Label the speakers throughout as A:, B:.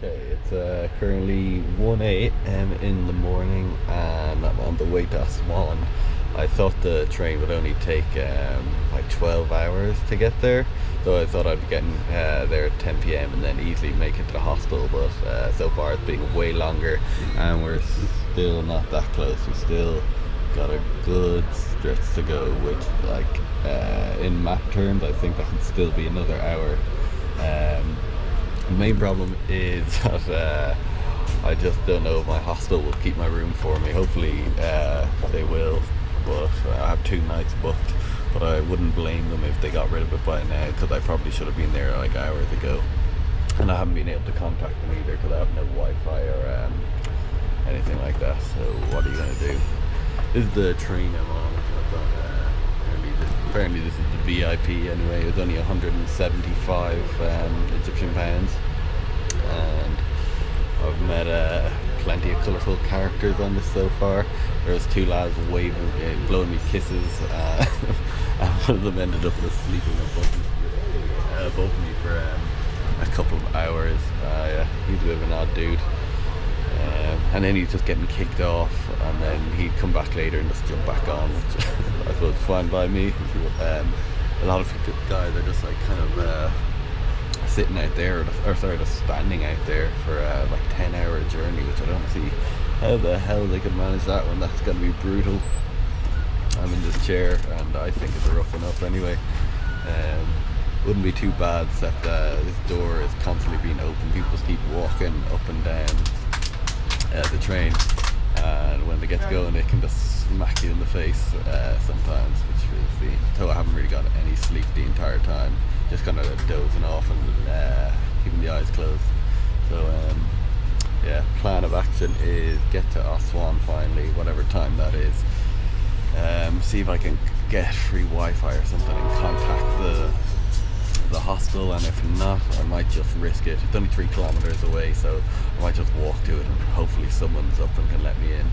A: Okay, it's currently 1 a.m. in the morning and I'm on the way to Aswan. I thought the train would only take like 12 hours to get there, so I thought I'd be getting there at 10 p.m. and then easily make it to the hostel, but so far it's been way longer and we're still not that close. We still got a good stretch to go, which like in map terms I think that could still be another hour. The main problem is that I just don't know if my hostel will keep my room for me. Hopefully they will, but I have 2 nights booked, but I wouldn't blame them if they got rid of it by now, because I probably should have been there like hours ago, and I haven't been able to contact them either because I have no Wi-Fi or anything like that. So what are you going to do? This is the train I'm on. Apparently this is the VIP anyway. It was only 175 Egyptian pounds, and I've met plenty of colourful characters on this so far. There was 2 lads waving, blowing me kisses, and one of them ended up just sleeping above me for a couple of hours. Yeah, he's a bit of an odd dude. And then he's just getting kicked off, and then he'd come back later and just jump back on, which I suppose is fine by me. A lot of guys are just like kind of sitting out there, or sorry, just standing out there for like 10-hour journey, which I don't see how the hell they could manage that when that's going to be brutal. I'm in this chair and I think it's rough enough anyway. Wouldn't be too bad, except this door is constantly being open. People just keep walking up and down the train, and when they get to going they can just smack you in the face sometimes, which is so I haven't really got any sleep the entire time, just kind of dozing off and keeping the eyes closed. So yeah, plan of action is get to Aswan finally, whatever time that is. See if I can get free Wi-Fi or something and contact the hostel, and if not I might just risk it. It's only 3 kilometers away, so I might just walk to it and hopefully someone's up and can let me in.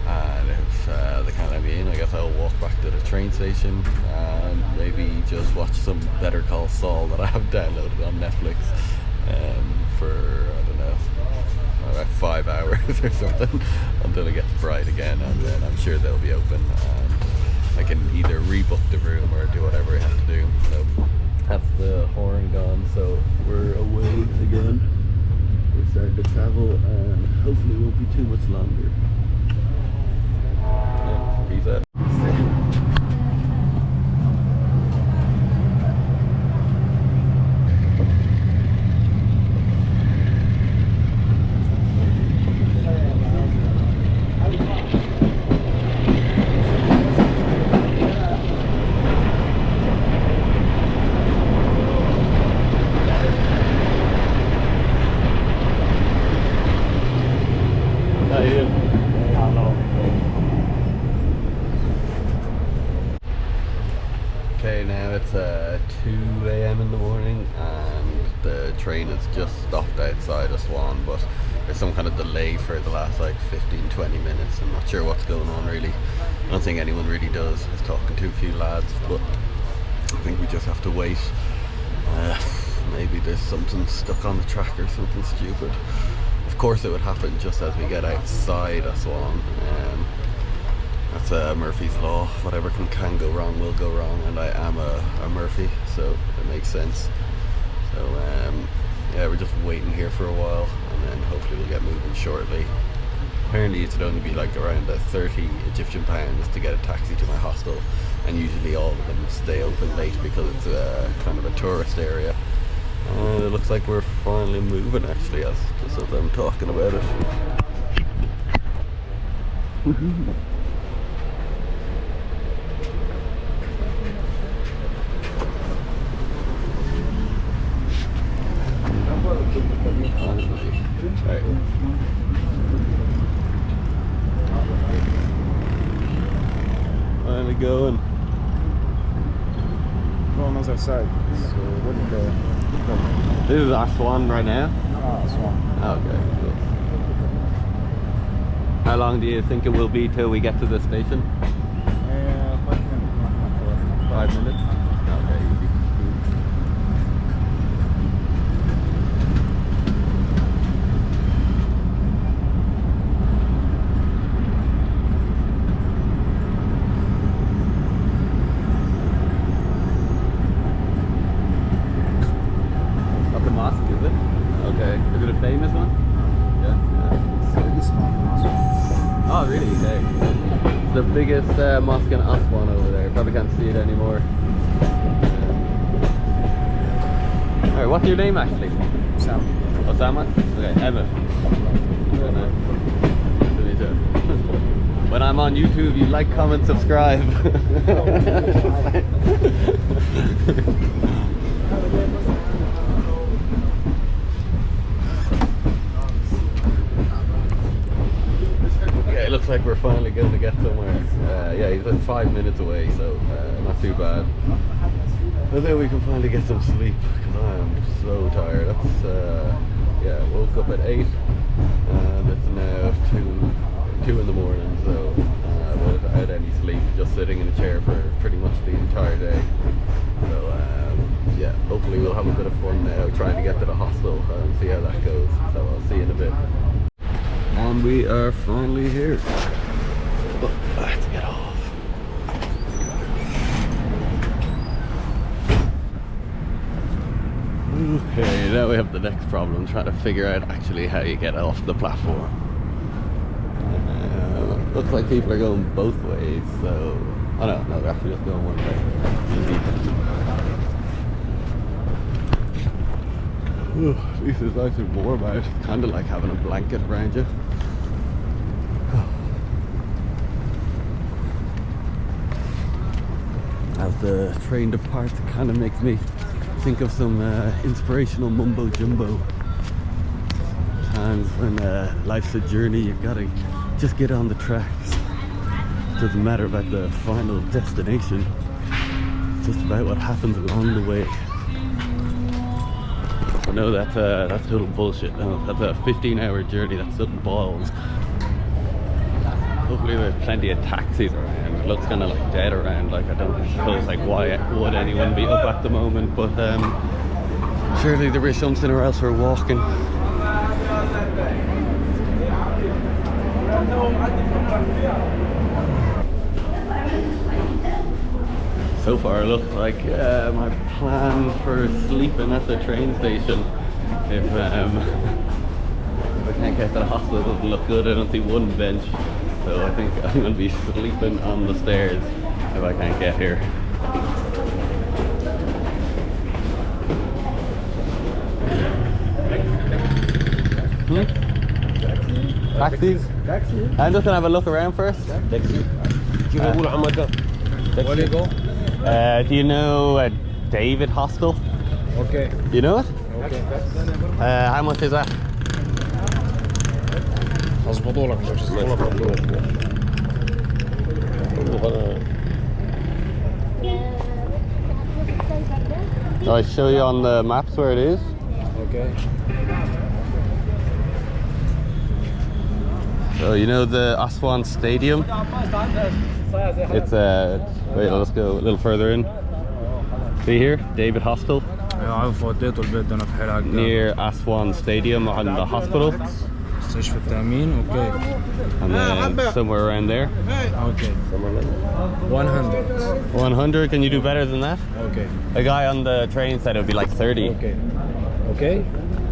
A: And if they can't let me in, I guess I'll walk back to the train station and maybe just watch some Better Call Saul that I have downloaded on Netflix for, I don't know, about 5 hours or something until it gets bright again, and then I'm sure they'll be open and I can either rebook the room or do whatever I have to do. So that's the horn gone, so we're away again. We're starting to travel and hopefully it won't be too much longer. Yeah, peace out. Okay, now it's 2 a.m. in the morning and the train has just stopped outside Aswan, but there's some kind of delay for the last like 15-20 minutes. I'm not sure what's going on really. I don't think anyone really does. I was talking to a few lads, but I think we just have to wait. Maybe there's something stuck on the track or something stupid. Of course it would happen just as we get outside Aswan. That's Murphy's Law. Whatever can go wrong will go wrong, and I am a Murphy, so it makes sense. So yeah, we're just waiting here for a while and then hopefully we'll get moving shortly. Apparently it would only be like around 30 Egyptian pounds to get a taxi to my hostel, and usually all of them stay open late because it's kind of a tourist area. It looks like we're finally moving actually, just as I'm talking about it. Right. Finally going.
B: Going on outside. So what did the
A: This is Aswan right now?
B: Aswan.
A: Okay, cool. How long do you think it will be till we get to the station?
B: 5 minutes.
A: 5 minutes? Okay, easy. mosque, is it? Okay. Is it a famous one? Yeah. Oh, really? Okay. It's the biggest mosque in Aswan over there. Probably can't see it anymore. Alright, what's your name actually?
B: Sam.
A: Osama? Okay, Emma. When I'm on YouTube, you like, comment, subscribe. Okay, it looks like we're finally going to get somewhere. Yeah, he's like 5 minutes away, so not too bad. I think we can finally get some sleep because I am so tired. That's yeah, woke up at 8 and it's now 2 in the morning, so without any sleep, just sitting in a chair for pretty much the entire day. So yeah, hopefully we'll have a bit of fun now trying to get to the hostel and see how that goes. So I'll see you in a bit. And we are finally here. But let's get off. Okay, now we have the next problem, trying to figure out actually how you get off the platform. Looks like people are going both ways, so... Oh no, they're actually just going one way. Easy. This is nice and warm out. It's kind of like having a blanket around you. As the train departs, it kind of makes me think of some inspirational mumbo jumbo. Times when life's a journey, you gotta just get on the tracks. It doesn't matter about the final destination, it's just about what happens along the way. I know that's total bullshit. No, that's a 15-hour journey, that's something balls. Hopefully there's plenty of taxis around. It looks kind of like dead around, like I don't suppose like why would anyone be up at the moment, but surely there is something or else we're walking. So far it looks like my plan for sleeping at the train station, if I can't get to the hostel, it doesn't look good. I don't see one bench, so I think I'm going to be sleeping on the stairs if I can't get here. Taxis? I'm just going to have a look around first.
B: Taxi. Where do you go?
A: Do you know David Hostel?
B: Okay.
A: Do you know it?
B: Okay.
A: How much is that?
B: اظبطوا لك مش اظبطوا لك.
A: I'll show you on the maps where it is.
B: Okay.
A: So you know the Aswan Stadium? It's wait, let's go a little further in. See here, David Hostel.
B: عارف وديته البيت ده انا في حلقة
A: Near Aswan Stadium on the hospital.
B: مستشفى التأمين. Okay.
A: And then somewhere around there.
B: Okay. 100.
A: 100, can you do better than that?
B: Okay.
A: A guy on the train said it would be like 30.
B: Okay. Okay.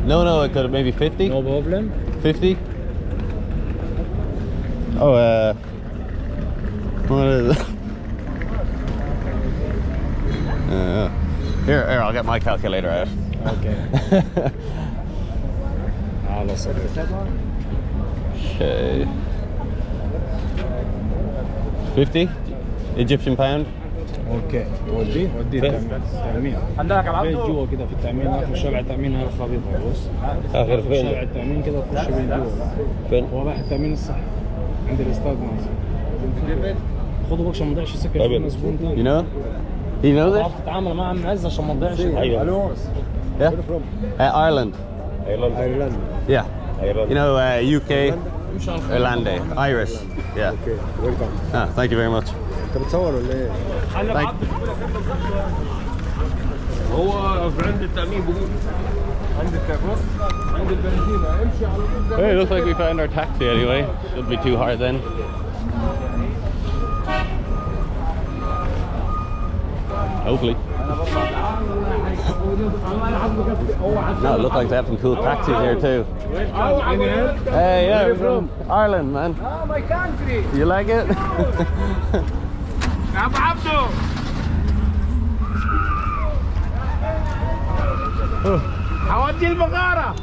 A: No, it could maybe 50?
B: No problem.
A: 50? Oh, what is it? Here, I'll get my calculator out.
B: Okay. على صدق.
A: Okay. 50 Egyptian pound.
B: اوكي وديه التأمين. عندك بيت جوا كده في التأمين، اخر شارع التأمين هاي الخريطة بص.
A: اخر فين؟
B: شارع التأمين كده تخش بين جوا.
A: فين؟
B: هو رايح التأمين الصحي عند الاستاد ناصر. خدوا بكره عشان ما نضيعش سكة في زبون تاني.
A: You know? He knows it?
B: تتعامل مع عم عز عشان ما نضيعش. ايوه.
A: Yeah. Ireland.
B: Ireland.
A: Yeah. You know UK. Ireland. Irish. Yeah.
B: Okay. Welcome.
A: Thank you very much.
B: انت بتصور ولا ايه؟
C: هو في عند التأمين بقول عند الكابوس عند البنزينة امشي على
A: Hey, it looks like we found our taxi anyway. Shouldn't be too hard then. Hopefully. No, it looks like they have some cool taxis here too. Hey, yeah, we're from Ireland, man.
C: Oh, my country.
A: You like it?
C: Abu Abdo. حودي البقرة.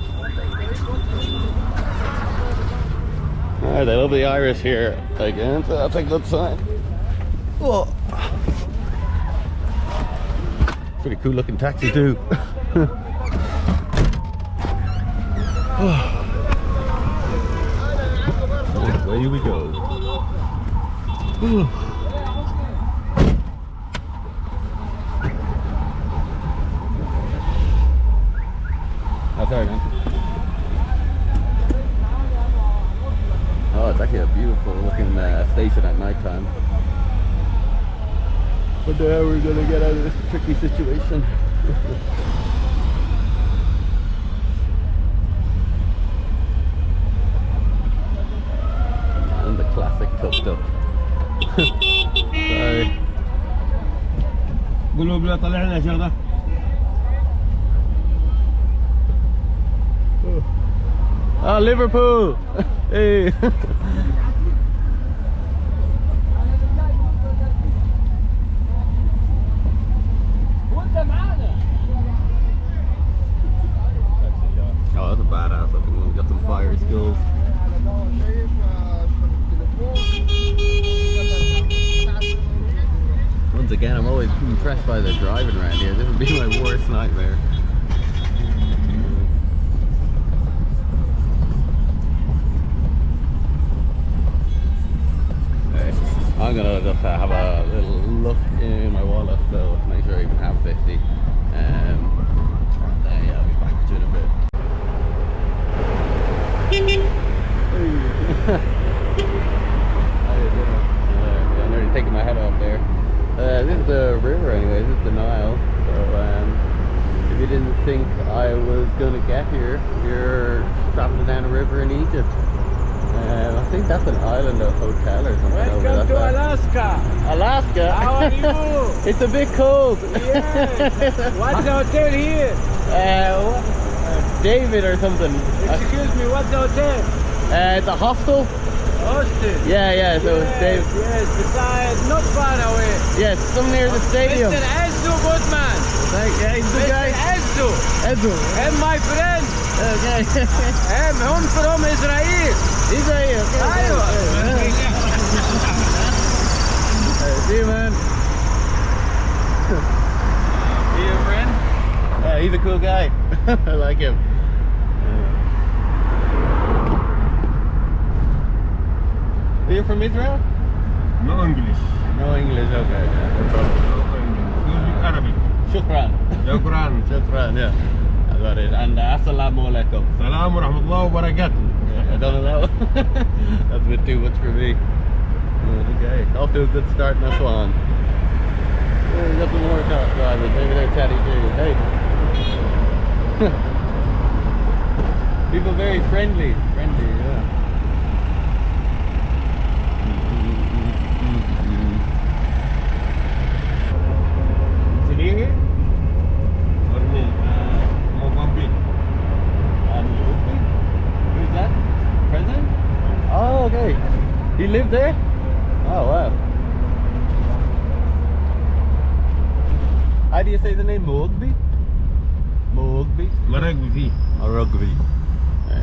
A: Alright, they love the Irish here again, so that's a good sign. Whoa. Pretty cool looking taxi too. Away we go. Oh, sorry, man. Oh, it's actually a beautiful looking station at night time. But now we're gonna get out of this tricky situation. And the classic tuk-tuk. Sorry.
C: قولوا بلا طلعنا شغله.
A: Oh, Liverpool! Hey! Oh, that's a badass looking one. Got some fire skills. Once again, I'm always impressed by the driving around here. This would be my worst nightmare. I'm gonna just have a little look in my wallet, so make sure I even have 50. Yeah, I'll be back to you in a bit. I'm already taking my head off there. This is the river anyway, this is the Nile. So if you didn't think I was gonna get here, you're traveling down a river in Egypt. I think that's an island or hotel or something.
C: Welcome to Alaska.
A: Alaska?
C: How are you?
A: It's a bit cold.
C: Yes. What's the hotel here?
A: David or something.
C: Excuse me, what's the hotel?
A: It's a hostel.
C: Hostel.
A: Yeah, so
C: Yes,
A: Dave.
C: yes, besides, not far away.
A: Yes, some near the stadium.
C: Mr. Ezdu Goodman.
A: Yeah, he's the guy.
C: Mr. Ezdu.
A: Edu.
C: And my friend.
A: Okay.
C: I'm from Israel.
A: Israel. Okay.
C: Iowa.
A: See you, man.
C: See your friend?
A: Yeah, he's a cool guy. I like him. Are you from Israel?
C: No English.
A: No English, okay. No problem.
C: You speak Arabic.
A: Shukran.
C: Shukran.
A: Shukran, yeah. I got it. And assalamu alaikum.
C: Salam wa rahmatullahi wa barakatuh.
A: I don't know. That's a bit too much for me. Okay, off to a good start in Aswan. Oh, we got some more car drivers. Maybe they're chatty too. Hey. People very friendly. Friendly, yeah. Is it here? Who's that? President? Oh, okay. He lived there? Oh, wow. How do you say the name? Mogby? Mogby?
C: Maragvi.
A: Or Rugby? I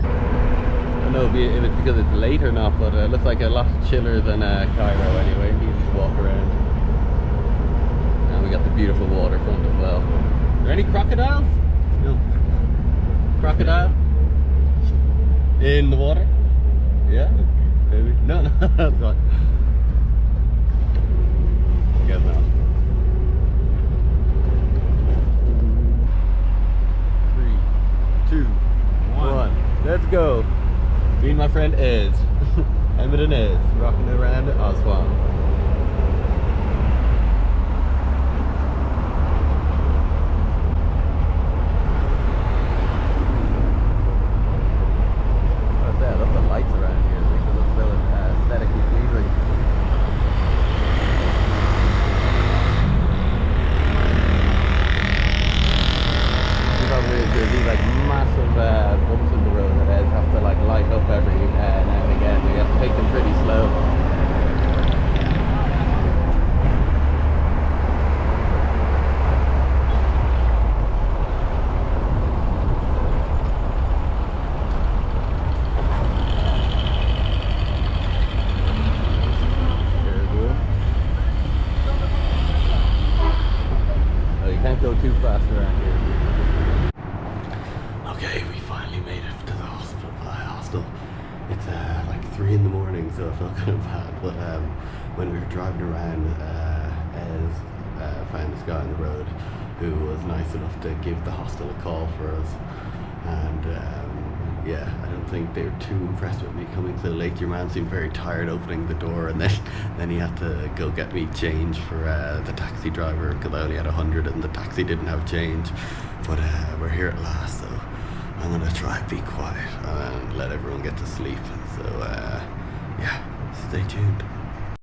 A: don't know if it's because it's late or not, but it looks like a lot chiller than Cairo anyway. You can just walk around. And we got the beautiful waterfront as well. Are there any crocodiles? No. Crocodile? In the water? Yeah? Maybe. No, that's fine. I guess not. 3, 2, 1. Let's go. Me and my friend Ez. Emmett and Ez. Rocking around Aswan. Look at the lights around here. It makes it look so aesthetically pleasing. It's like 3 in the morning, so I felt kind of bad. But when we were driving around, Ez found this guy on the road who was nice enough to give the hostel a call for us. And yeah, I don't think they were too impressed with me coming so late. Your man seemed very tired opening the door, and then he had to go get me change for the taxi driver, because I only had 100 and the taxi didn't have change. But we're here at last, so I'm gonna try and be quiet and let everyone get to sleep. So yeah, stay tuned.